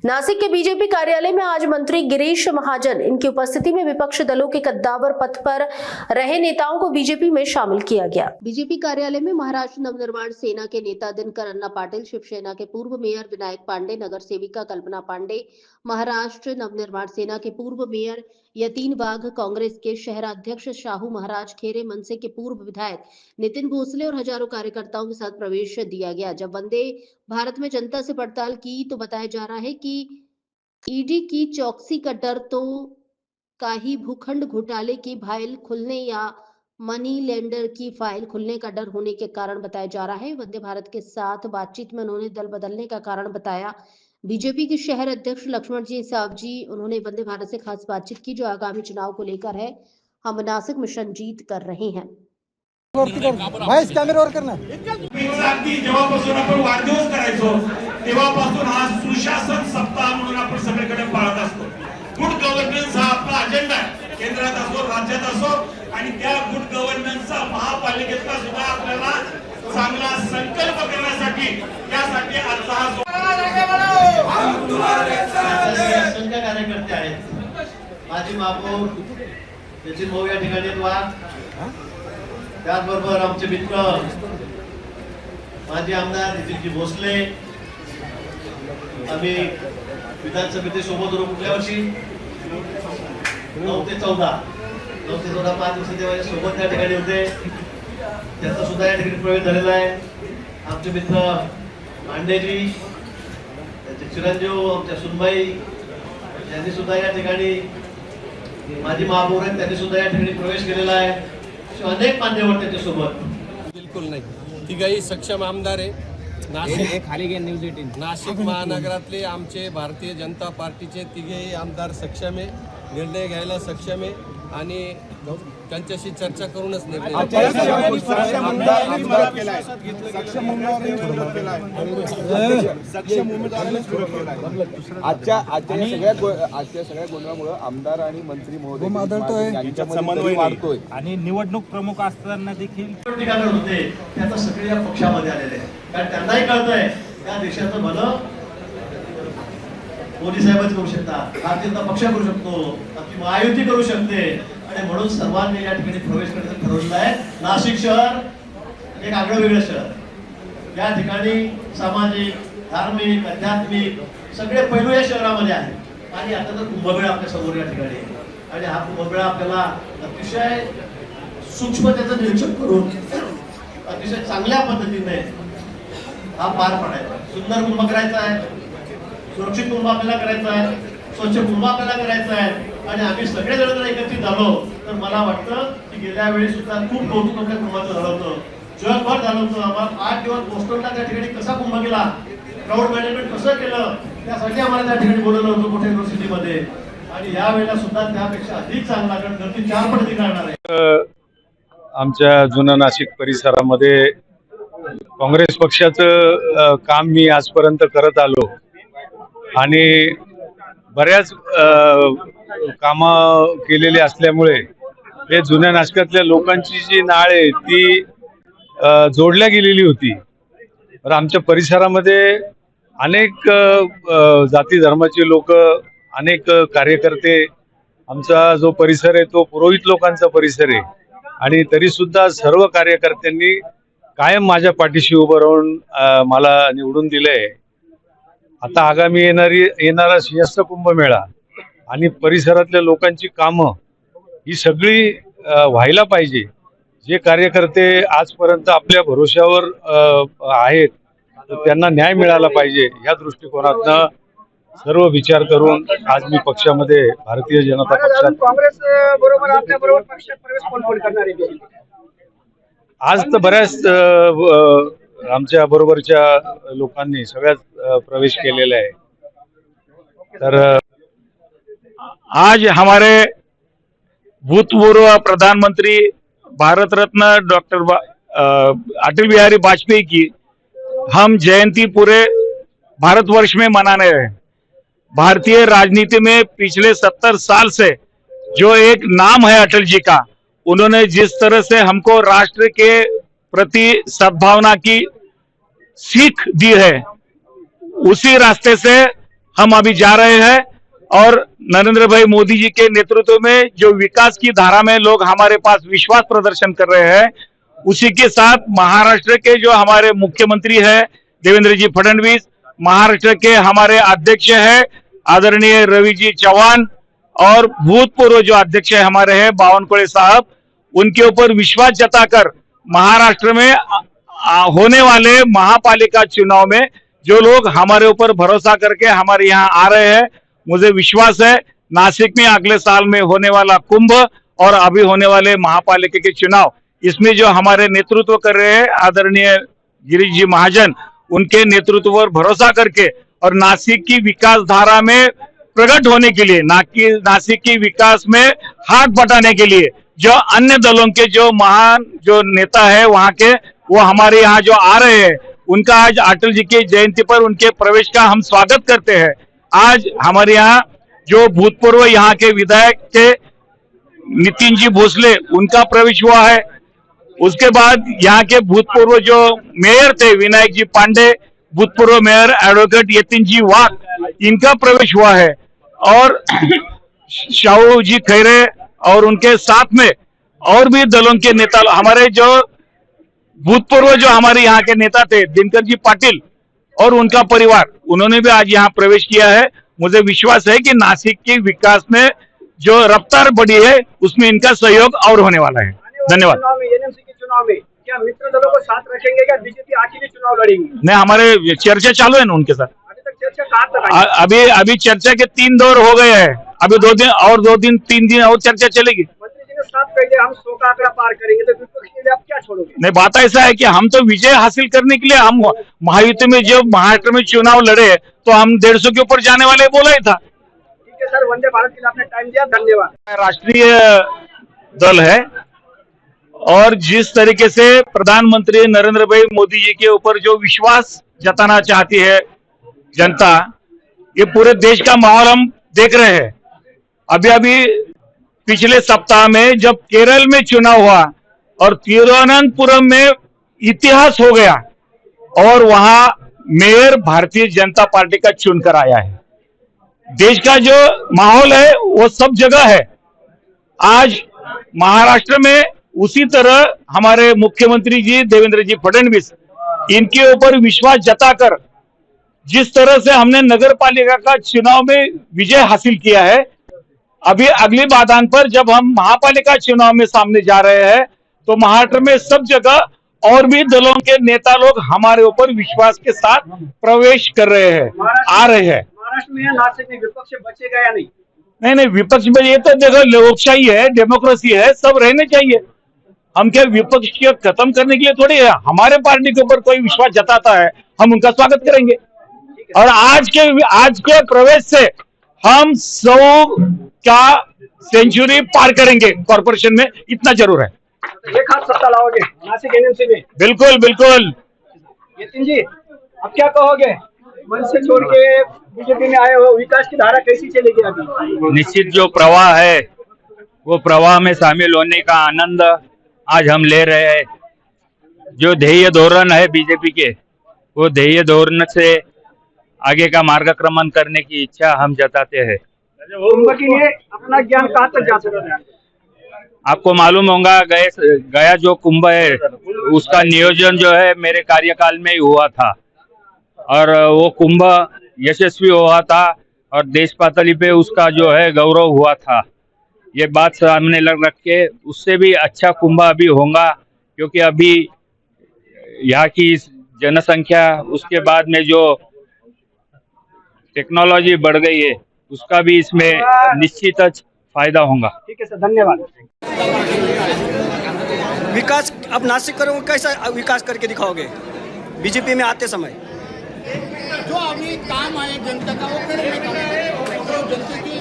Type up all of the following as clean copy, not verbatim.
नासिक के BJP कार्यालय में आज मंत्री गिरीश महाजन इनकी उपस्थिति में विपक्ष दलों के कद्दावर पथ पर रहे नेताओं को बीजेपी में शामिल किया गया। बीजेपी कार्यालय में महाराष्ट्र नवनिर्माण सेना के नेता दिनकर अन्ना पाटिल, शिवसेना के पूर्व मेयर विनायक पांडे, नगर सेविका कल्पना पांडे, महाराष्ट्र नवनिर्माण सेना के पूर्व मेयर यतीन वाघ, कांग्रेस के शहराध्यक्ष शाहू महाराज खेरे, मनसे के पूर्व विधायक नितिन भोसले और हजारों कार्यकर्ताओं के साथ प्रवेश दिया गया। जब वंदे भारत में जनता से पड़ताल की तो बताया जा रहा है कि ईडी की चौकसी का डर तो काही भूखंड घोटाले की फाइल खुलने या मनी लेंडर की फाइल खुलने का डर होने के कारण बताया जा रहा है। वंदे भारत के साथ बातचीत में उन्होंने दल बदलने का कारण बताया। बीजेपी के शहर अध्यक्ष लक्ष्मण जी साहब जी उन्होंने वंदे भारत से खास बातचीत की जो आगामी चुनाव को लेकर है। हम नासिक मिशन जीत कर रहे हैं। कॅमेरावर करना जेव्हापासून आपण वाढदिवस करायचो तेव्हापासून हा सुशासन सप्ताह म्हणून आपण सगळीकडे पाळत असतो। गुड गव्हर्नन्स हा आपला अजेंडा आहे, केंद्रात असो राज्यात असो, आणि त्या गुड गव्हर्नन्सचा महापालिकेतला सुद्धा आपल्याला चांगला संकल्प करण्यासाठी यासाठी आजचा हा संघ कार्यकर्ते आहेत। माजी महापौर नितीन भाऊ या ठिकाणी त्याचबरोबर आमचे मित्र माजी आमदार नितीनजी भोसले, आम्ही विधानसभेचे सोबत होतो कुठल्या वर्षी 9 ते 14 5 दिवस तेव्हा सोबत त्या ठिकाणी होते। त्याचा सुद्धा या ठिकाणी प्रवेश झालेला आहे। आमचे मित्र पांडेजी, त्यांचे चिरंजीव आमच्या सुनबाई यांनी सुद्धा या ठिकाणी माजी महापौर आहेत, त्यांनी सुद्धा या ठिकाणी प्रवेश केलेला आहे। अनेक मान्यवर त्याच्या सोबत बिलकुल नाही। तिघही सक्षम आमदार आहे। नाशिक महानगरातले आमचे भारतीय जनता पार्टीचे तिघेही आमदार सक्षम आहे, निर्णय घ्यायला सक्षम आहे आणि त्यांच्याशी चर्चा करूनच निर्णय आजच्या सगळ्या गोंधळामुळे आमदार आणि मंत्री महोदय यांच्यात समन्वय वाढतोय आणि निवडणूक प्रमुख असताना देखील ठिकाणी होते त्याचा सगळे या पक्षामध्ये आलेले आहे। कारण त्यांनाही कळतंय त्या देशाचं भलं मोदी साहेबच करू शकतात, भारतीय जनता पक्ष करू शकतो, आपली महायुती करू शकते, आणि म्हणून सर्वांनी या ठिकाणी प्रवेश करायचं ठरवलं आहे। नाशिक शहर एक आगळं वेगळं शहर, या ठिकाणी सामाजिक, धार्मिक, आध्यात्मिक सगळे पैलू या शहरामध्ये आहेत। आणि आता तर कुंभमेळा आपल्या समोर या ठिकाणी आहे, आणि हा कुंभमेळा आपल्याला अतिशय सूक्ष्मतेचं निरीक्षण करून अतिशय चांगल्या पद्धतीने हा पार पडायचा। सुंदर कुंभ करायचा आहे, सुरक्षित कुंभ आपल्याला करायचा आहे, स्वच्छ कुंभ आपल्याला करायचा आहे, आणि आम्ही सगळे जण एकत्रित झालो तर मला वाटतं की गेल्या वेळी सुद्धा खूप कौतुक आपल्या कुंभाचं झालं होतं, जगभर झालं होतं। आम्हाला 8 दिवस बोस्टनला त्या ठिकाणी कसा कुंभ केला, क्राऊड मॅनेजमेंट कसं केलं, त्यासाठी आम्हाला त्या ठिकाणी बोलवलं होतं मोठ्या युनिव्हर्सिटीमध्ये, आणि या वेळेला सुद्धा त्यापेक्षा अधिक चांगला कारण गर्दी 4 पट अधिक राहणार आहे। आमच्या जुन्या नाशिक परिसरामध्ये काँग्रेस पक्षाचं काम मी आजपर्यंत करत आलो आणि बऱ्याच कामं केलेली असल्यामुळे हे जुन्या नाशकातल्या लोकांची जी नाळ आहे ती जोडल्या गेलेली होती। तर आमच्या परिसरामध्ये अनेक जाती धर्माचे लोक, अनेक कार्यकर्ते, आमचा जो परिसर आहे तो पुरोहित लोकांचा परिसर आहे, आणि तरी सुद्धा सर्व कार्यकर्त्यांनी कायम माझ्या पाठीशी उभं राहून मला निवडून दिलंय। आता आगामी येणारा सिंहस्थ कुंभमेळा आणि परिसरातल्या लोकांची कामं ही सगळी व्हायला पाहिजे। जे कार्यकर्ते आजपर्यंत आपल्या भरोश्यावर आहेत त्यांना न्याय मिळाला पाहिजे, या दृष्टिकोनातनं सर्व विचार करून आज मी पक्षामध्ये भारतीय जनता पक्षात काँग्रेस बरोबर आपल्या बरोबर पक्षात प्रवेश कोण करणार आहे? आज तर बऱ्याच आमच्या बरोबरच्या लोकांनी सगळ्यात प्रवेश केलेला है। तर आज हमारे भूतपूर्व प्रधानमंत्री भारत रत्न डॉक्टर अटल बिहारी वाजपेयी की हम जयंती पूरे भारतवर्ष में मनाने रहे। भारतीय राजनीति में पिछले 70 साल से जो एक नाम है अटल जी का, उन्होंने जिस तरह से हमको राष्ट्र के प्रति सद्भावना की सीख दी है, उसी रास्ते से हम अभी जा रहे हैं और नरेंद्र भाई मोदी जी के नेतृत्व में जो विकास की धारा में लोग हमारे पास विश्वास प्रदर्शन कर रहे हैं, उसी के साथ महाराष्ट्र के जो हमारे मुख्यमंत्री है देवेंद्र जी फडणवीस, महाराष्ट्र के हमारे अध्यक्ष है आदरणीय रवि जी चौहान और भूतपूर्व जो अध्यक्ष है हमारे हैं बावनकुळे साहब, उनके ऊपर विश्वास जताकर महाराष्ट्र में होने वाले महापालिका चुनाव में जो लोग हमारे ऊपर भरोसा करके हमारे यहाँ आ रहे हैं, मुझे विश्वास है नासिक में अगले साल में होने वाला कुंभ और अभी होने वाले महापालिका के चुनाव, इसमें जो हमारे नेतृत्व कर रहे हैं आदरणीय गिरीश जी महाजन, उनके नेतृत्व पर भरोसा करके और नासिक की विकास धारा में प्रकट होने के लिए, नासिक की विकास में हाथ बटाने के लिए जो अन्य दलों के जो महान जो नेता है वहां के, वो हमारे यहाँ जो आ रहे हैं, उनका आज अटल जी की जयंती पर उनके प्रवेश का हम स्वागत करते हैं। आज हमारे यहाँ जो भूतपूर्व यहाँ के विधायक थे नितिन जी भोसले, उनका प्रवेश हुआ है। उसके बाद यहाँ के भूतपूर्व जो मेयर थे विनायक जी पांडे, भूतपूर्व मेयर एडवोकेट यतिन जी वाघ, इनका प्रवेश हुआ है और शाहू जी खैरे और उनके साथ में और भी दलों के नेता, हमारे जो भूतपूर्व जो हमारे यहाँ के नेता थे दिनकर जी पाटिल और उनका परिवार, उन्होंने भी आज यहाँ प्रवेश किया है। मुझे विश्वास है कि नासिक के विकास में जो रफ्तार बढ़ी है उसमें इनका सहयोग और होने वाला है। धन्यवाद। एनएमसी के चुनाव में क्या मित्र दलों को साथ रखेंगे क्या बीजेपी अकेले चुनाव लड़ेंगी? नहीं, हमारे चर्चा चालू है ना उनके साथ। अभी तक चर्चा कहाँ तक आई? अभी चर्चा के 3 दौर हो गए हैं, अभी 3 दिन और चर्चा चलेगी। मंत्री जी ने साफ कह दिया हम 100 का आंकड़ा पार करेंगे, तो विपक्ष के लिए आप क्या छोड़ोगे? नहीं, बात ऐसा है कि हम तो विजय हासिल करने के लिए हम महायुति में जब महाराष्ट्र में चुनाव लड़े तो हम 150 के ऊपर जाने वाले बोला ही था। ठीक है सर, वंदे भारत के लिए आपने टाइम दिया, धन्यवाद। राष्ट्रीय दल है और जिस तरीके से प्रधानमंत्री नरेंद्र भाई मोदी जी के ऊपर जो विश्वास जताना चाहती है जनता, ये पूरे देश का माहौल हम देख रहे हैं। अभी पिछले सप्ताह में जब केरल में चुनाव हुआ और तिरुवनंतपुरम में इतिहास हो गया और वहां मेयर भारतीय जनता पार्टी का चुनकर आया है। देश का जो माहौल है वो सब जगह है। आज महाराष्ट्र में उसी तरह हमारे मुख्यमंत्री जी देवेंद्र जी फडणवीस, इनके ऊपर विश्वास जताकर जिस तरह से हमने नगर पालिका का चुनाव में विजय हासिल किया है, अभी अगली बाधान पर जब हम महापालिका चुनाव में सामने जा रहे हैं तो महाराष्ट्र में सब जगह और भी दलों के नेता लोग हमारे ऊपर विश्वास के साथ प्रवेश कर रहे हैं, आ रहे हैं। महाराष्ट्र में नासिक में विपक्ष बचेगा या नहीं? नहीं, विपक्ष में ये तो देखो लोकशाही है, डेमोक्रेसी है, सब रहने चाहिए। हम क्या विपक्ष को खत्म करने के लिए थोड़ी है। हमारे पार्टी के ऊपर कोई विश्वास जताता है हम उनका स्वागत करेंगे और आज के प्रवेश से हम 100 का सेंचुरी पार करेंगे कॉर्पोरेशन में, इतना जरूर है। एक हाथ सत्ता लाओगे नासिक एनएमसी में? बिल्कुल बिल्कुल। यतिन जी, अब क्या कहोगे? मन से छोड़ के बीजेपी में आए हो, विकास की धारा कैसी चलेगी अभी? निश्चित जो प्रवाह है वो प्रवाह में शामिल होने का आनंद आज हम ले रहे हैं। जो ध्येय धोरण है बीजेपी के, वो ध्येय धोरण से आगे का मार्गक्रमण करने की इच्छा हम जताते हैं। कुंभ के लिए अपना ज्ञान कहाँ तक जा सकता है? आपको मालूम होगा गया जो कुंभ है उसका नियोजन जो है मेरे कार्यकाल में ही हुआ था और वो कुंभ यशस्वी हुआ था और देश पातली पे उसका जो है गौरव हुआ था। ये बात सामने रख के उससे भी अच्छा कुंभ अभी होगा, क्योंकि अभी यहाँ की जनसंख्या, उसके बाद में जो टेक्नोलॉजी बढ़ गई है, उसका भी इसमें निश्चित फायदा होगा। ठीक है सर, धन्यवाद। विकास अब नासिक करोगे, कैसा विकास करके दिखाओगे बीजेपी में आते समय? जो अभी काम है जनता का वो करेंगे, जो जनता की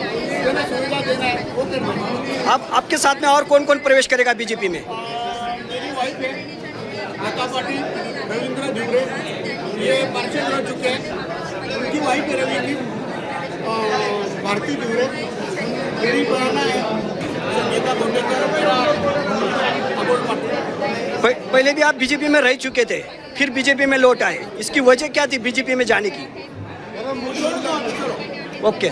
सुविधा देना है वो करेंगे। आप आपके साथ में और कौन कौन प्रवेश करेगा बीजेपी में? मेरी वाइफ है लता पाटिल, रविंद्र धिवरे, ये पार्षद रह चुके हैं। उनकी वाइफ है रवि भारती धिवरे, मेरी बहना है संगीता भोंडेकर, मेरा अमोल पाटिल। पहले भी आप बीजेपी में रह चुके थे, फिर बीजेपी में लौट आए, इसकी वजह क्या थी बीजेपी में जाने की? मेरा मुझे ओके